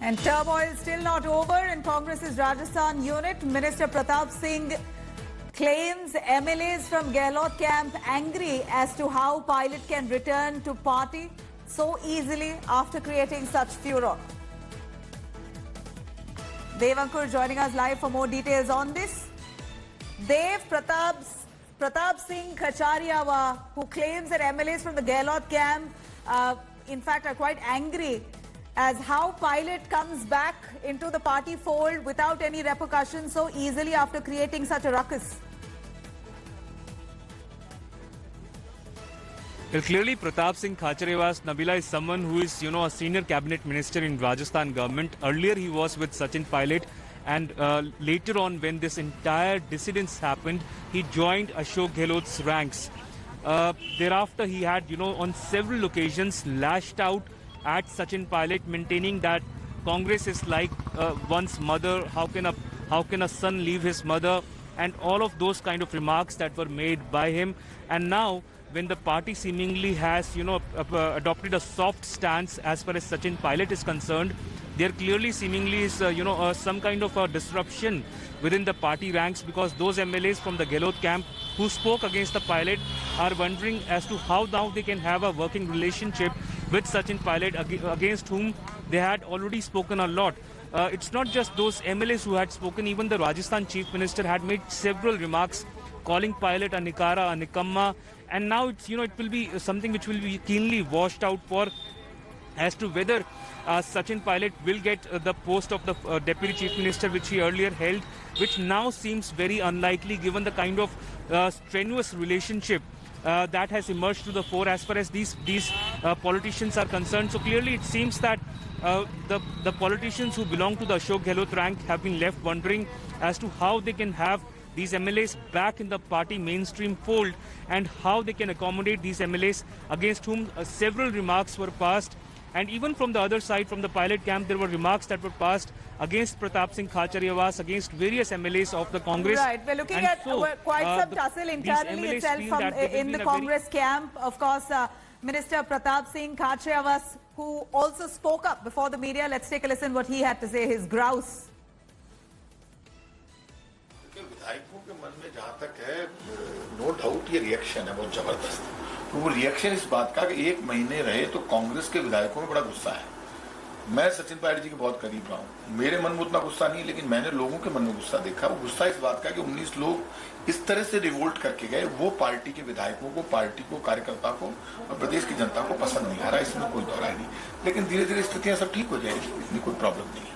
And turmoil still not over in Congress's Rajasthan unit. Minister Pratap Singh claims MLAs from Gehlot camp angry as to how pilot can return to party so easily after creating such furor. Dev Ankur joining us live for more details on this. Dev, Pratap Singh Kachariawa, who claims that MLAs from the Gehlot camp, in fact, are quite angry as how pilot comes back into the party fold without any repercussions so easily after creating such a ruckus. Well, clearly Pratap Singh Kachariawas, Nabila, is someone who is, a senior cabinet minister in Rajasthan government. Earlier he was with Sachin Pilot, and later on when this entire dissidence happened, he joined Ashok Gehlot's ranks. Thereafter he had, on several occasions lashed out at Sachin Pilot, maintaining that Congress is like one's mother. How can a son leave his mother? And all of those kind of remarks that were made by him. And now, when the party seemingly has, adopted a soft stance as far as Sachin Pilot is concerned, there clearly seemingly is, some kind of a disruption within the party ranks, because those MLAs from the Gehlot camp who spoke against the pilot are wondering as to how now they can have a working relationship with Sachin Pilot, against whom they had already spoken a lot. It's not just those MLAs who had spoken. Even the Rajasthan Chief Minister had made several remarks calling Pilot a Nikara, a Nikamma, and now it's, it will be something which will be keenly washed out for as to whether Sachin Pilot will get the post of the Deputy Chief Minister which he earlier held, which now seems very unlikely given the kind of strenuous relationship that has emerged to the fore as far as these politicians are concerned. So clearly it seems that the politicians who belong to the Ashok Gehlot rank have been left wondering as to how they can have these MLAs back in the party mainstream fold, and how they can accommodate these MLAs against whom several remarks were passed. And even from the other side, from the Pilot camp, there were remarks that were passed against Pratap Singh Kachariawas, against various MLAs of the Congress. Right, we're looking at quite some tussle internally itself in the Congress camp. Of course, Minister Pratap Singh Kachariawas, who also spoke up before the media. Let's take a listen what he had to say, his grouse. विधायकों के मन में जहां तक है, no doubt ये reaction है बहुत जबरदस्त। तो वो रिएक्शन इस बात का कि एक महीने रहे तो कांग्रेस के विधायकों में बड़ा गुस्सा है। मैं सचिन पायलट जी के बहुत करीब रहा हूं, मेरे मन में उतना गुस्सा नहीं, लेकिन मैंने लोगों के मन में गुस्सा देखा। वो गुस्सा इस बात का कि 19 लोग इस तरह से रिवोल्ट करके गए, वो पार्टी के विधायकों को, पार्टी को, कार्यकर्ता को और प्रदेश की जनता को पसंद नहीं आ रहा। इसमें कोई दौरा नहीं, लेकिन धीरे धीरे स्थितियां सब ठीक हो जाएगी, इतनी कोई प्रॉब्लम नहीं है।